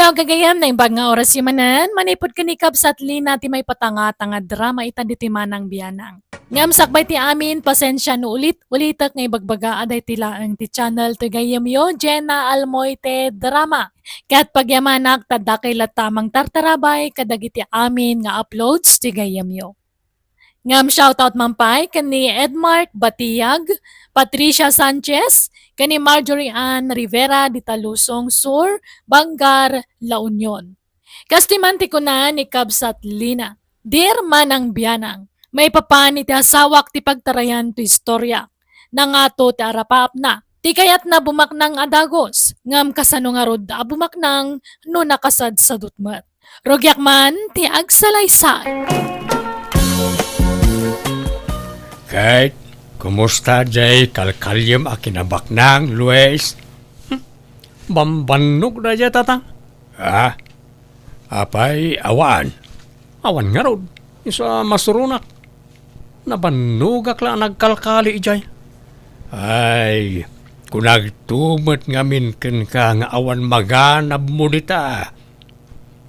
Adlaw gagayam na imbag nga oras yumanan, manipod kanikab sa atlina ti may patanga-tanga drama itan ti Manang Bianang. Ngam sakbay ti amin, pasensya no ulitak nga ibagbaga aday ti laeng ti channel ti gayam yo, JENA ALMOITE drama. Kat pagyamanak tadda kay latamang tartarabay kadagiti amin nga uploads ti gayam yo. Ngam shoutout mampay kani Edmark Batiyag, Patricia Sanchez, kani Marjorie Ann Rivera di Talusong Sur, Bangar, La Union. Kastiman ti kunan ni Kabsat Lina, Dear Manang Bianang, may papani ti asawak ti pagtarayan ti istorya, nangato ti arapaapna, ti kayat na bumaknang adagos, ngam kasano nga rod bumaknang no nakasad sa dutmat. Rogyak man ti agsalaysay. Kahit, kumusta jay kalkalyam a kinabaknang, Luis? Bambannog na jay tatang? Apay awan. Awan nga rod. Isa masurunak. Nabanugak lang nagkalkali jay. Ay, kung nagtumot ngamin ken ka nga awan maganab mo dita.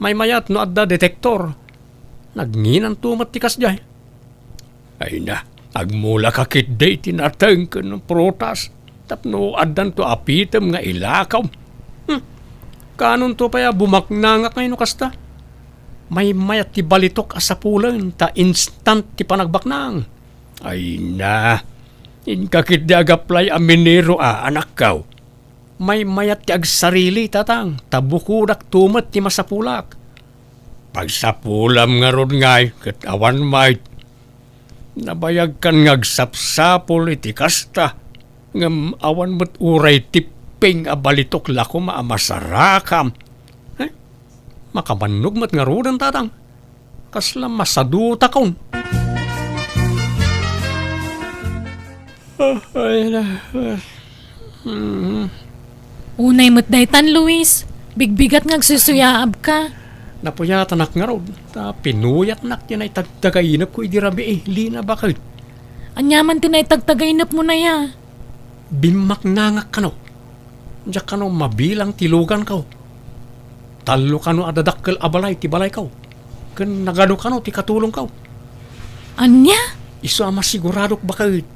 May mayat no adda detektor. Nagnginan tumat tikas jay. Ay na. Agmula kakit day tinatang ka ng protas. Tapno adan to apitem nga ilakaw. Kanon to paya bumaknangak ngayon kasta. May mayat ti balitok asapulan ta instant ti panagbaknang. Ay na. Inkakit di agaplay aminero anak kaw. May mayat ti agsarili tatang. Tabukudak tumat ti masapulak. Pagsapulam nga ron ngay kat awan may nabayag kan ngagsapsapol iti kasta ngam awan mo't uray tiping abalitok lako maamasarakam. Makamannog mat nga rudan tatang. Kasla masaduta kaun. Unay mo't daytan, Luis. Bigbigat ngagsusuyaab ka. Napuyatanak nga rod. Ta pinuyat nak yan ay tagtagainap ko idirabi lina bakit? Anyaman tinay tagtagainap mo na ya. Bimaknangak ka no. Diyak ka no mabilang tilugan ka. Talo ka no adadakkel abalay ti balay ka. Kan nagado ka no ti katulong ka. Anya? Iso ama siguradok bakit?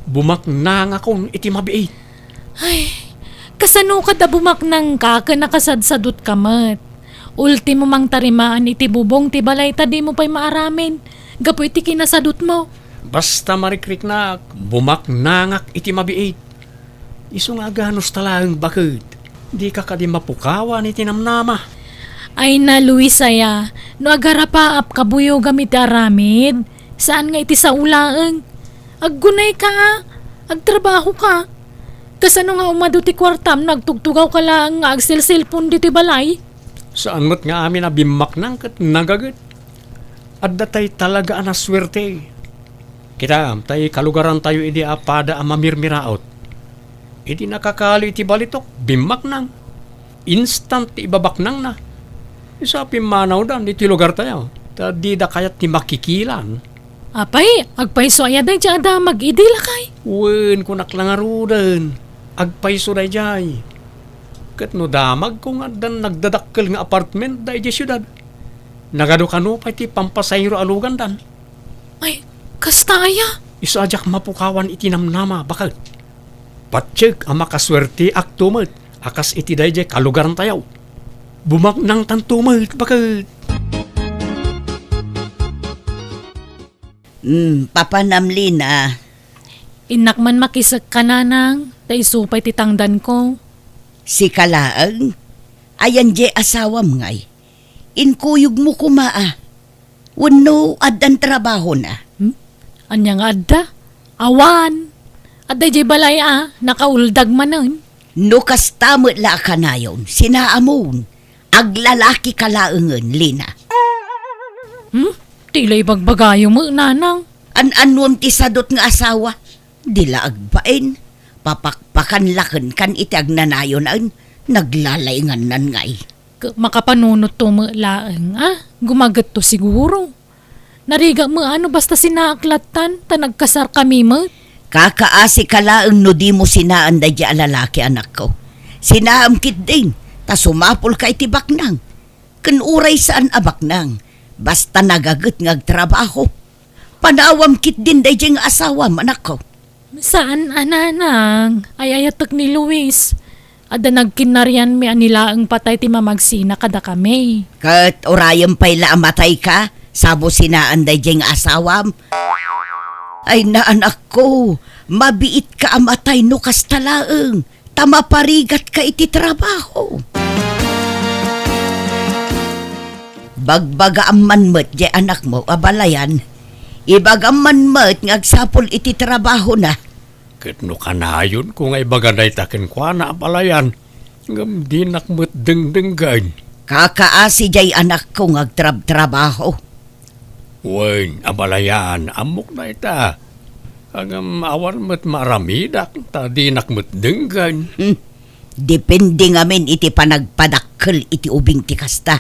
Bumaknangak ko iti mabi. Ay, kasano ka da bumaknang ka nakasad-sadut ka mat. Ultimo mang tarimaan iti bubong ti balay tadi mo pa'y maaramin. Gapo iti kinasadut mo. Basta marikrik na bumaknangak iti mabiit. Iso nga ganos talang bakit? Di ka kadi mapukawan iti namnama. Ay na Luisaya, no agarapaap kabuyo gamit aramid. Saan nga iti sa ulaeng? Aggunay ka, agtrabaho ka. Kasano nga umado ti kwartam nagtugtugaw ka lang nga agsilsilpon diti balay? Saan mo't nga amin na bimaknang kat nagagat? At datay talaga na swerte. Kita, tay kalugaran tayo idi apada amamirmiraot. Idi nakakali iti balitok, bimaknang. Instant ibabaknang na. Isa pimanaw dan iti lugar tayo. Ta di da kayat ti makikilan. Apay, agpaiso ayaday jada mag-idila kay. Wen kunak lang arudan. Agpaiso day jay. Kat no damag kung adan nagdadakkel nga apartment da iti syudad. Nagado kano pa iti pampasayro alugan dan. Ay, kastaya. Iso ajak mapukawan iti namnama bakit? Patsyeg ang makaswerte aktumat. Akas iti dayjay kalugaran tayaw. Bumaknang tantumat bakit? Papanamlina. Inak man makisag ka nanang, ta isupay titangdan ko. Si Kalaang, ayan je asawam ngay. Inkuyog mo kumaa. Wano adan trabaho na. Anya nga adda? Awan. Adda je balay nakauldag manon. No kastamot la ka na yun, sinaamon. Aglalaki kalaangan, Lina. Tilay bagbagayo mo, nanang. An-anon ti sadot nga asawa. Dila agbain. Papakpakan laken kan iti agnanayon ang naglalaingan nan ngay. Makapanunot to mo laeng, Gumagat to siguro. Nariga mo basta sinaaklatan, ta nagkasar kami mo. Kakaasi ka laeng no di mo sinaan da di alalaki anak ko. Sinaam kit din, Ta sumapol ka iti baknang. Ken uray saan a baknang. Basta nagaget ngagtrabaho. Panawam kit din day nga asawam, anak ko. Saan ananang? Ay ayatek ni Luis. Ada nagkinaryan mi anilaeng patay ti mamagsina kada kami. Kat orayam pa'y laamatay ka, sabo sinaan day nga asawam. Ay na anak ko, mabiit ka amatay no kastalaeng. Tamaparigat ka iti trabaho. Bagbaga amman met di anak mo, abalayan. Ibagam man met ngagsapol iti trabaho na. Ket no kanayon kung ay bagaday taken kwa na apalayan. Ngam di nakmet dengdenggan. Kakaasi jay anak ko ngagtrabaho. Wen, abalayan, amok na ita. Ang awan met maramidak, ta di nakmet denggan. Depende ngamin iti panagpadakkel iti ubing ti kasta.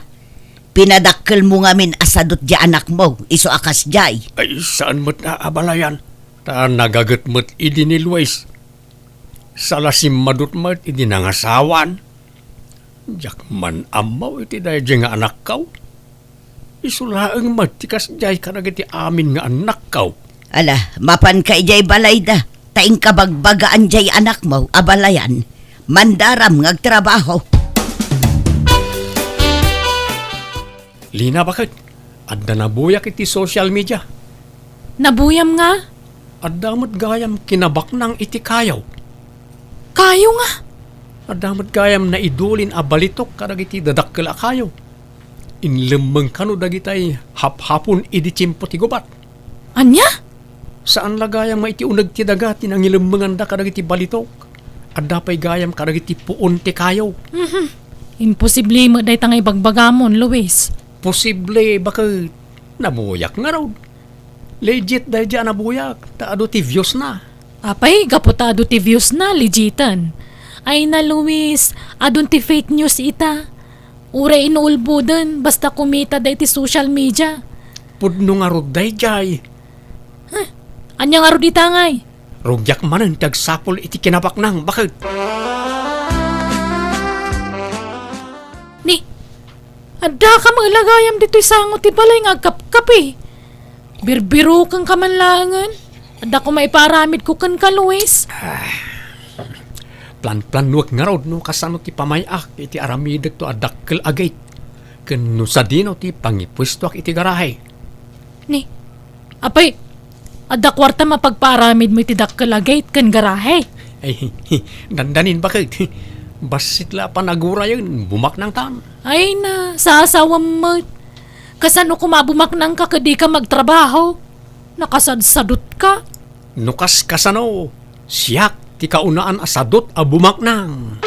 Pinadakkel mo ngamin asadot di anak mo, iso akas jay. Ay, saan met na abalayan? Ta nagagat met idi ni Luis. Salasim madut met idi nangasawan. Jak man amaw iti dahi nga anak kaw. Isulaeng met tikas jay kanag iti amin nga anak kaw. Ala, mapan ka ijay balay da. Taing kabagbagaan jay anak mo, abalayan. Mandaram ngagtrabaho. Lina bakit? Adda nabuyak iti social media. Nabuyam nga? Adda met gayam kinabak ng iti kayaw. Kayo nga. Adda met gayam na idulin a balitok kadag iti dadakkel a kayaw. Inlemeng kano dagitay hap-hapon idi tiyempo ti gubat. Anya? Saan lagayam maiti unag ti dagat tinangilemengan da kadag iti balitok. Adda pay gayam kadag iti puon ti kayaw. Imposible mo day tangay bagbagamon, Luis. Posible bakit nabuyak nga raw. Legit dahil dyan nabuyak. Taado ti views na. Apay, gaputado ti views na, legitan. Ay na, Luis, adun ti fake news ita. Ure inuulbudan, basta kumita day ti social media. Pudno nga rod dahil dyan. Anya nga ro di tangay? Rugyak manan tagsapol iti kinabak nang. Bakit? Ni, adda ka maglagayam dito'y sangot ti balay nga agkap-kapi. Birbiro kang kamanlangan. Adda ko maiparamid ko kan ka, Luis. Plan-planuak nga raw no kasano ti pamayak iti aramid to adakkel agay. Ken no sa dino ti pangipwestuak iti garahe. Ni, apay, adda kwarta mapagparamid mo iti dakkalagay kan garahe. Ay, dandanin bakit? Basit la panagura yun, bumak ng tan. Ay na, sa asawam mo. Kasano kumabumak nang ka kadi ka magtrabaho? Nakasadsadot ka? Nukas kasano, siyak ti kaunaan asadot a bumak nang.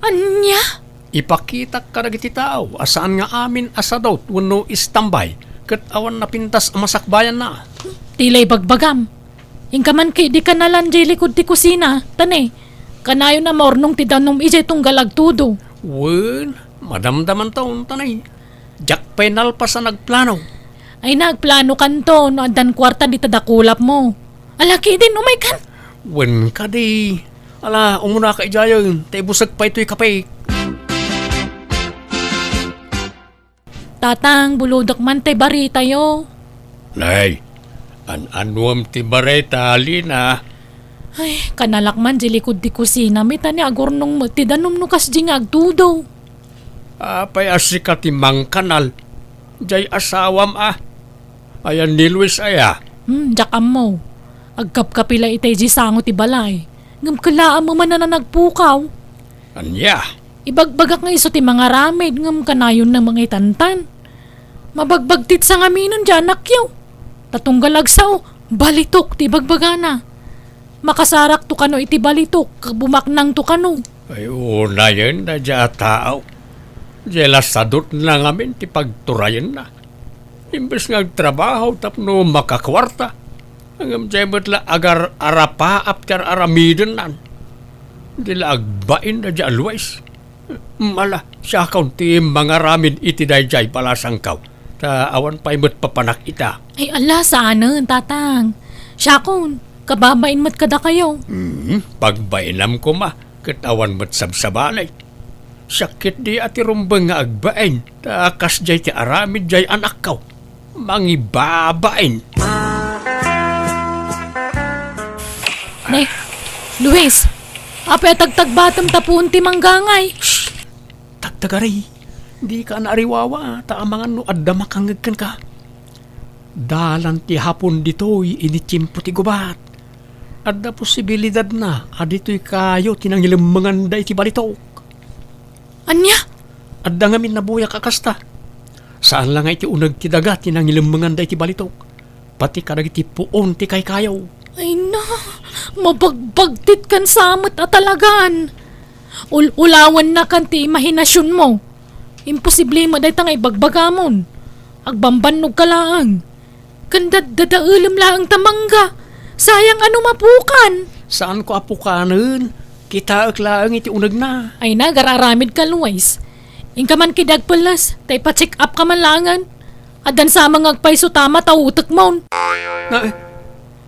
Anya? Ipakita ka na iti tao, asaan nga amin asadot wano istambay, kat awan na pintas masakbayan na. Tilay bagbagam. Ingka man kay di ka nalan jay likod ti kusina. Tane, kanayo na mornong ti danom ijay tunggalag tudo. Wen, madamdaman taon tanay. Jak penal pa sa nagplano. Ay nagplano kanto no adan kwarta di tadakulap mo. Alaki din umay kan. Wen ka di. Ala, umuna ka ijayon, tay busag pa ito'y kapay. Tatang, buludok man tay bari tayo. Nay, an-anuam ti bareta, Lina. Ay, kanalak man di likod ti kusina. May tani agornong mo ti danom no kas di nga agtudo. Apay asika ti mang kanal. Jay asawam Ayan ni Luis aya. Jakam mo. Agkap-kapila itay di sango ti balay. Ngam kalaan mo man na nagpukaw. Anya? Ibagbagak nga iso ti mga ramid. Ngam kanayon na mga itantan. Mabagbagtit sa ngaminon dyan nakyaw. Tatunggalag sao. Balitok ti bagbagana. Makasarak to kano iti balitok. Bumaknang to kano. Ay una yun na dya tao. Jela sadot na ngamin ti pagturayan na. Imbes nga trabaho tapno makakwarta. Ang jemot la agar arapaap tar aramidon nan. Dila agbain na dya alwyas. Mala, siya kaunti mga ramin iti dayjay palasang kaw. Ta awan pa imot papanak ita. Ay ala, saanan, tatang. Syakon, kababain mo't kada kayo. Pagbainam ko ma, katawan mo't sabsabalay. sakit di ati rumbang nga agbain. Takas jay ti aramid jay anak kaw. Mangibabain. Ne, Luis, apay tagtagbatam tapun ti manggangay. Tagtagari. Di ka naariwawa. Taamangan no adda makangagkan ka. Dalan ti hapon dito'y initsimpo ti gubat. Adda posibilidad na adito'y kayo tinangilamangan da iti balitok. Anya? Adda ngamin nabuya kakasta. Saan lang iti unag ti daga tinangilamangan da iti balitok. Pati kadag iti puon ti kay kayaw. Ay na, mabagbagtit kan samot at talagan. Ulawan na kan ti imahinasyon mo. Imposible mo dahi tangay bagbagamon. Agbambanog ka laang. Kandad dadaulam laang tamangga. Sayang ano mapukan. Saan ko apukanan? Kita laang iti unag na. Ay na, gararamid ka, Luis. Ingka man kidag pelas, tay pa-check up ka man langan. Adan sa mga agpayso tama tautak mo. Na,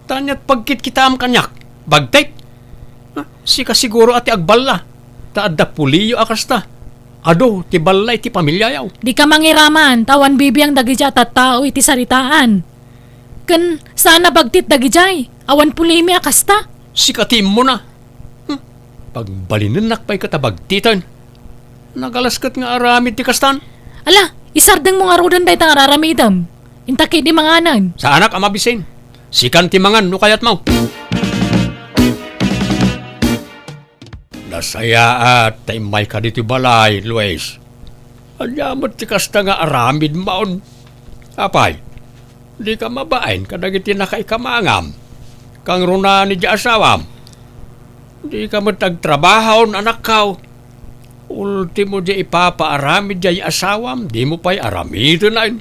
tanya't pagkit kita am kanyak. Bagtay. Sika siguro ati agballa. Taadda puliyo akasta. Ado, ti balay ti pamilyayaw. Di ka mangiraman, tawan bibiyang dagijay at tao iti saritaan. Kan sana bagtit dagijay, awan pulimi akasta. Sikatim mo na. Pagbalinan nakpay katabagtitan. Nagalaskat nga aramid ti kastan. Ala, isardeng mo nga rodan dahi tang araramidam. Intaki di manganan. Sa anak amabisin. Sikan ti mangan no kayat mo. Nasaya at taimay ka dito balay, Luis. Anyamot ti kasta nga aramid maon. Apay, di ka mabain kadagiti nakaikamangam. Kang runa ni di asawam. Di ka matagtrabaho anak kaw. Ultimo di ipapaaramid di asawam, di mo pa'y aramid na yun.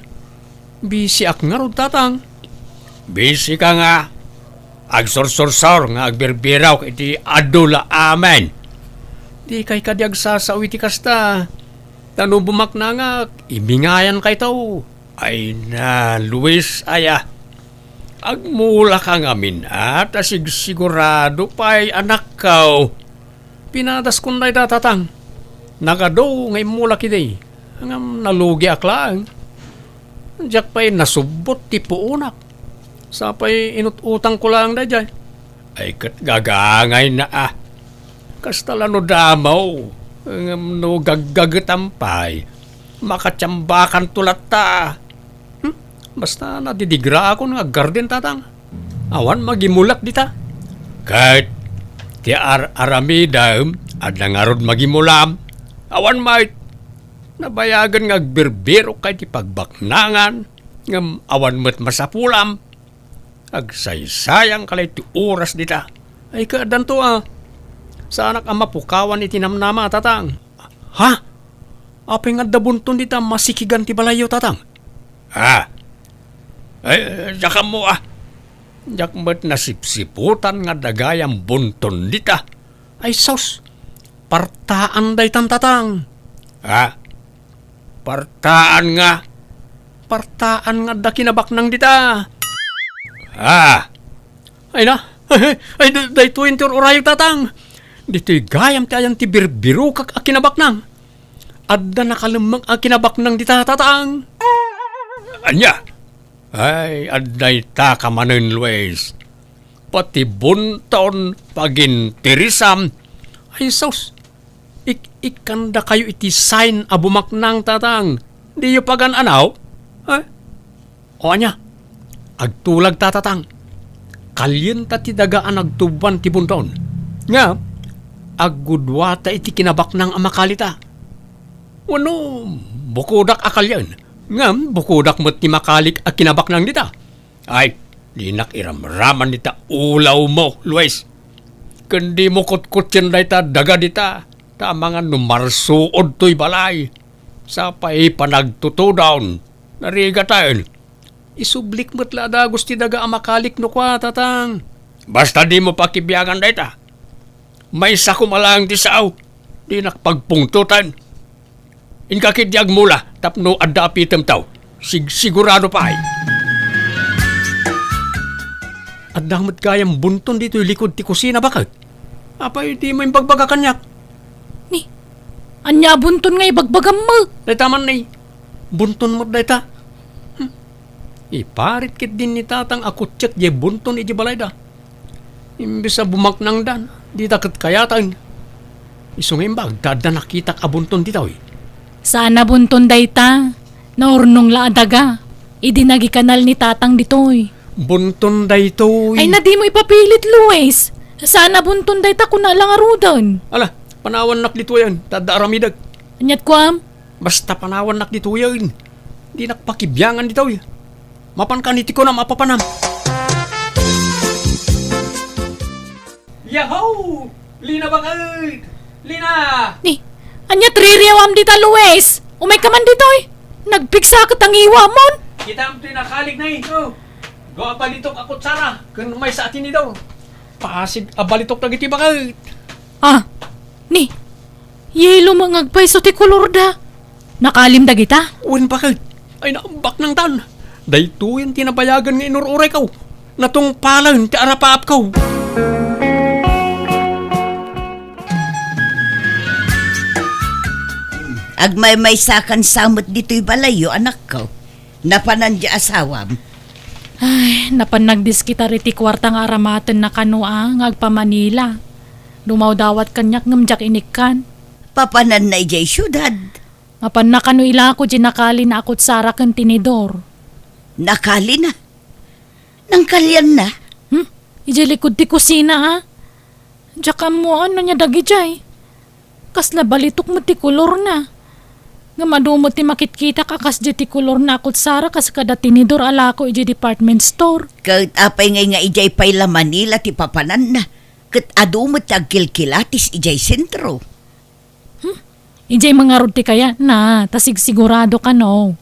Bisi ak nga ron tatang. Bisi ka nga. Agsorsor-sor nga agbirbiraw iti adula amen. Di kay kadyag sasawi ti kasta. Tano bumak na nga, ibingayan kay tao. Ay na, Luis, aya. Agmula ka nga at sigurado pa'y anak kaw. Pinadas kong na itatang. Nagado ngay mula kiday. Ang nalugi aklang. Diyak pa'y nasubot ti puunak. Sapay inututang ko lang na dyan. Ay kat gagangay na Kastala no damaw. No gaggagatampay. Makatsambakan tulat ta. Basta nadidigra ako nga garden tatang. Awan magimulak dita. Kahit ti aramidam at nangarod magimulam. Awan mait. Nabayagan nga agbirbiro kay ti pagbaknangan. Ngam awan mo't masapulam. Agsaysayang kalay ti oras dita. Ay kaadan to Sa anak ang mapukawan itinamnama tatang. Ha? Apay nga dabunton dita masikigan ti balayo tatang. Ay, jaka mo Jak mo't nasipsiputan nga dagayang bunton dita. Ay sos, partaan day tatang. Partaan nga da kinabaknang dita. Ay na, ay day 20 orayog tatang. Dito'y gayam ti ayang ti birbiru kak akinabaknang. Adda nakalamang akinabaknang dita tatang. Anya? Ay, adday ta kamanin, Luis. Pati bunton pagintirisam. Ay, sos. Ikanda kayo iti sign abumaknang tatang. Di yu pagan anaw? O anya? Agtulag tatatang. Kalyen ta ti dagaan agtuban ti bunton. Nga, aggudwata iti kinabaknang amakalita. Wano, bukudak akalyan. Ngam, bukudak mo't ti makalik a kinabaknang dita. Ay, di nakiramraman dita ulaw mo, Luis. Kundi mo kutkutyan na ita daga dita. Tama nga numarsuod to'y balay. Sa pa'y panagtutudawn. Nariga tayo. Isublik mo't lada gusti daga amakalik no kwa, tatang. Basta di mo pakibiyagan na ita. May sakumalang ti saaw. Di nakpagpungtutan. Inkakidyag mula, tapno adda apitem tao. Sigurado pa ay. Adda mo't kayang bunton dito likod ti kusina bakit? Apay di mo yung pagbaga kanyak. Anya bunton nga ibagbagam mo. Dayta man ni, bunton mo dayta. Iparit kit din ni tatang ako check je bunton iji balay da. Imbis sa bumaknang dan, di takot kayatan. Isungin ba, agdada nakita ka bunton dito eh. Sana bunton dayta. Naurnong laadaga. Idinagi kanal ni tatang ditoy. Bunton dayto Ay na di mo ipapilit, Luis. Sana bunton dayta kuna lang arudan. Ala, panawan nak dito yan, tada aramidag. Anyat ko am? Basta panawan nak dito yan. Di nakpakibyangan dito eh. Mapan ka niti ko na mapapanam. Yahoo! Lina bangay! Lina! Ni, anyat ririawam dita, Luis. Umay ka man ditoy. Nagpiksa ka tang iwamon. Kita ang tinakalig na eh. Oh. Gawa balitok ako tsara. Kung may sa atin daw. Pasig balitok na giti bakit. Ah, ni, yelo mga agpaiso ti kolor da. Nakalim da kita? Uwan bakit? Ay naambak ng tan. Dayto yung tinabayagan ng inururay kaw. Natong palan ti arapaap kaw. Agmay-may sakan samot dito'y balayo, anak ko. Napanan di asawam. Ay, napanagdis kita riti kwartang aramaten na kanua ng agpa Manila. Dumaw dawat kanyak ngamjak inikkan. Papanan na ijay syudad. Mapan na kanu ila ko jinakali na akot sarak ang tinidor. Nakali na. Nang kalyan na. Ijay likod ti kusina ha. Diyak mo ano niya dagi jay. Kasla balitok mo ti kulor na. Nga madumot ti makitkita kakas di ti kulor na akot sara kas kada tinidor ala ko ijay department store. Kat apay ngay nga ijay payla Manila ti papanan na. Kat adumot agkilkilatis ijay sentro. Ijay mga rod ti kaya na, tasig sigurado ka no.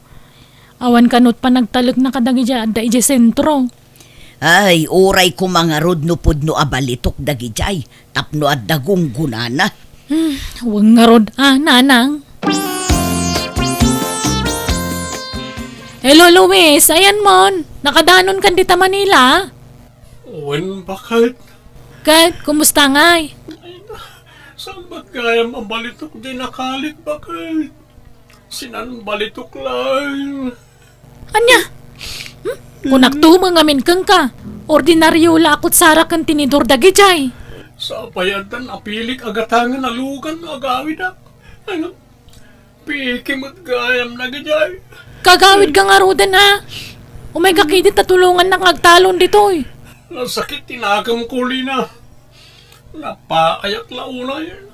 Awan kanot pa nagtalag na kadagi dya da ijay sentro. Ay, oray ko mga rod no pudno abalitok dagi jay. Tapno at dagong gunana. Huwag nga rod, nanang. Hello, Luis. Ayan mon. Nakadanon kan dita Manila. Uwan bakit? Kat, kumusta ngay? Saan ba't kaya mabalitok di nakalit bakit? Sinan balitok lang. Anya? Kung nagtumang amin kang ka, ordinaryo la akot sara kan tinidor dagi jay. Sa payadan apilik agatangan alugan agawid ak. Ano? Pikimot gayam na gajay. Kagawid ka nga rodan ha. Umay kakidit tatulungan ng agtalon ditoy. Nasakit tinagam kuli na. Napaayak launa yan.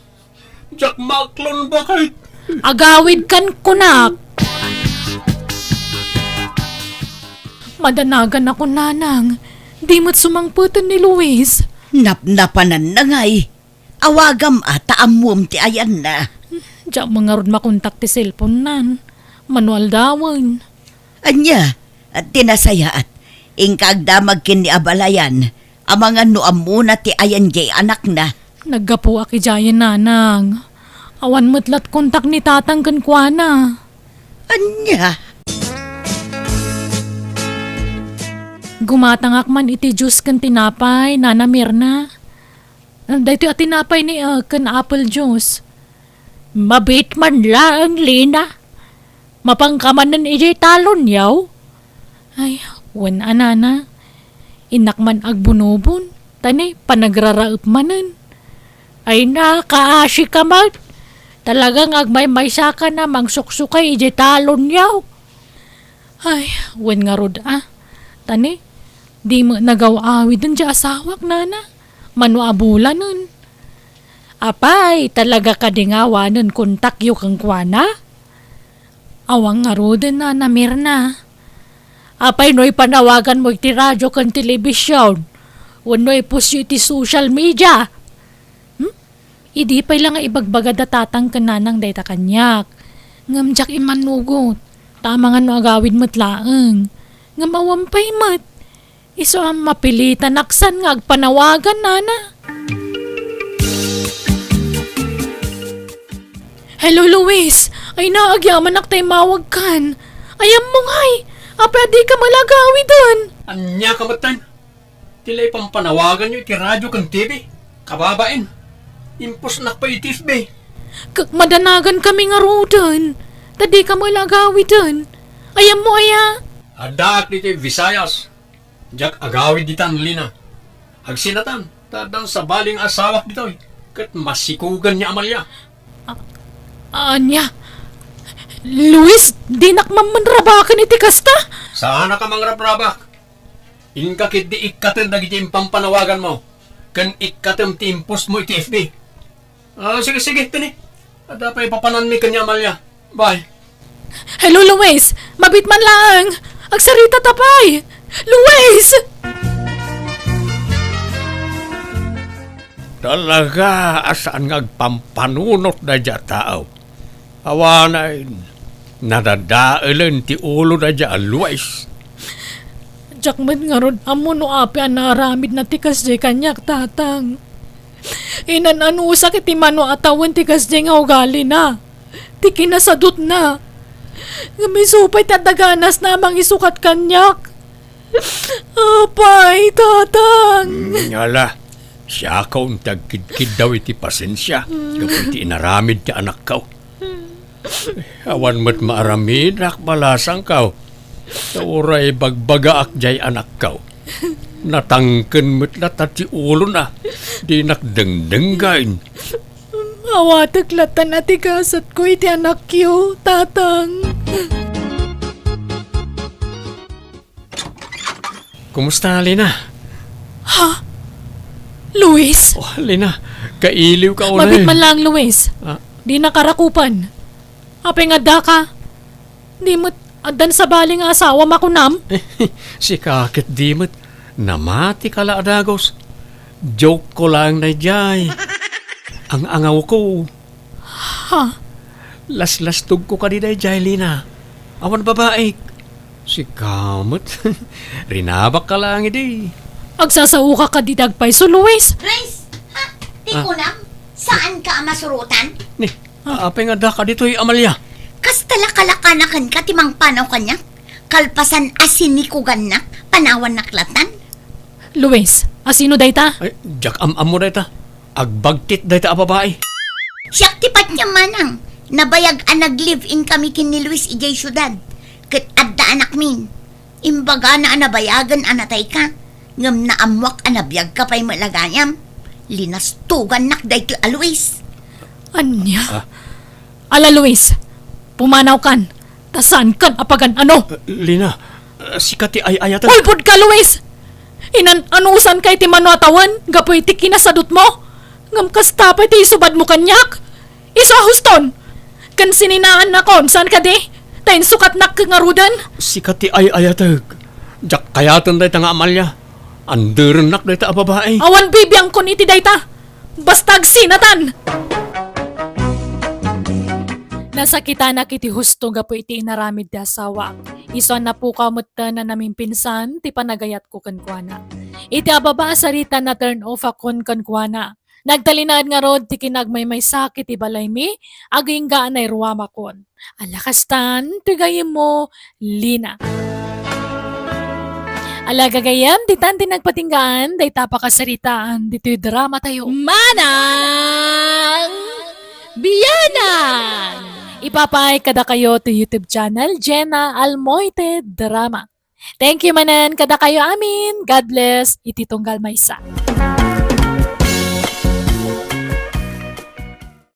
Jack Macklon bakit? Agawid kan kunak. Madanagan ako nanang. Di mo't sumangputan ni Luis. Napnapanan na ngay. Awagam ata amum ti ayan na. Diyak mga rod makontak ti cellphone nan. Manual dawan. Anya, at tinasayaat. Ingkagdamag kin ni abalayan. Amangan no amuna ti ayan jay anak na. Naggapu aki jayan nanang. Awan matlat kontak ni tatang kan kuana. Anya, Gumatangak man iti juice kan tinapay, Nana Mirna. Dahito at tinapay ni kan apple juice. Mabit man lang, Lina. Mapangkamanan iti talon yaw. Ay, wan anana. Inak man agbunobon. Tani, panagraraop manan. Ay na, kaasi ka man. Talagang agmay-may saka na mangsuksukay iti talon yaw. Ay, wan nga rod Tani, di mo nagaw-awid nun di asawak, nana. Mano abula nun. Apay, talaga kadingawa nun kontak yu kang kuana. Awang nga roden na Mirna. Apay no'y panawagan mo iti radyo kan telebisyon. Wano'y pusyo iti social media. Idi pa'y lang nga ibagbaga datatang kananang dayta kanyak. Ngamjak imanugot. Tama nga no agawid mo't laeng. Ngamawampay mat. Iso ang mapilitan aksan nga agpanawagan, nana. Hello, Luis. Ay naagyaman ak tayo mawag kan. Ayam mo ngay. Pwede ka malagawi dun. Anya kamatan. Tilay pampanawagan nyo iti radyo kang TV. Kababain. Impos nakpa itif be. Madanagan kami nga rodan. Tadi ka mo lagawi dun. Ayam mo aya. Adak dito Visayas. Jak agawid ditan Lina. Agsinatan, tadang sa baling asawak dito. Kat masikugan niya Amalia. Anya? Luis, di nakmamanrabakan iti kasta? Sana ka mangrap-rabak. Inkakit di ikatin dagiti pampanawagan mo. Kan ikatim timpos mo iti FB. Sige, tini. Ada pa ipapanan mi kanya Amalia. Bye. Hello, Luis. Mabit man lang. Agsarita tapay. Luis! Talaga, asaan nga agpampanunot na dya tao. Awanay, nadadailan ti ulo na dya alwyas. Jakmat nga ron, amo no api ang aramid na tikas di kanyak tatang. Inanusa kiti mano atawan tikas di nga ugali na. Tiki na sadut na. May supay tataganas namang isukat kanyak. Apay, tatang. Ngala, siya ka ang tagkid-kid daw iti pasensya. Kapag iti inaramid ti anak ka. Awan mo't maaramid, akbalasang ka. Tauray bagbaga akjay anak ka. Natangken mo't latati ulo na. Di nakdengdenggain. Awatak latan ati kasat ko iti anak yo, tatang. Kumusta, Lina? Ha? Luis? Oh, Lina, kailiw ka una Mabit man lang, Luis. Ah. Di nakarakupan. Apay nga da ka. Di mo't adan sa baling asawa makunam. Si kakit di mo't namati ka la adagos. Joke ko lang na jay. Ang angaw ko. Ha? Las-lastog ko ka di day jay, Lina. Awan babae. Si kamot. Rinabak ka lang edi. Agsasauka ka di dagpay so, Luis. Luis, ha? Di ko nam? Saan ka masurutan? Ni, apay nga da ka dito'y Amalia. Kastalaka-lakanakan ka timang panaw kanya? Kalpasan asin ni kugan na? Panawan naklatan? Luis, asino day ta? Ay, jak am mo day ta. Agbagtit day ta a babae. Siyak tipat niya manang. Nabayag ang nag-live-in kami kin ni Luis ijay syudad. Kat adda anak min. Imbaga na anabayagan anatay ka. Ngam na amwak anabiyag ka pa'y malagayam. Linastugan nak day ti Luis. Anya? Ala, Luis. Pumanaw kan. Tasan kan apagan ano? Lina, sikati ay ayatan. Ulpod ka, Luis! Anusan kay ti mano atawan? Gapoy ti kinasadot mo? Ngam kastapay ti isubad mo kanyak? Iso ahuston! Kan sininaan na kon, saan ka di? Tayin sukat nak kangarudan? Sikati ay ayatag. Jak kayatan day ta nga Amalia. Anderan nak day ta a babae. Awan bibiyang kon iti dayta! Bastag sinatan! Nasakita na kiti husto gapo iti inaramid ti asawa. Iso na po kamot na naming pinsan, ti panagayat ko kankwana. Iti ababa sarita na turn off akon kankwana. Nagtalinaan nga rod ti kinagmay sakit ti balay mi, aging gaan ay ruwama kon. Alakastan, tigayim mo, Lina. Alagagayam, di tanti nagpatinggaan, day tapakasaritaan, dito'y drama tayo. Manang Bianang! Ipapay kada kayo to YouTube channel, JENA ALMOITE Drama. Thank you manan kada kayo amin. God bless. Iti tunggal maysa.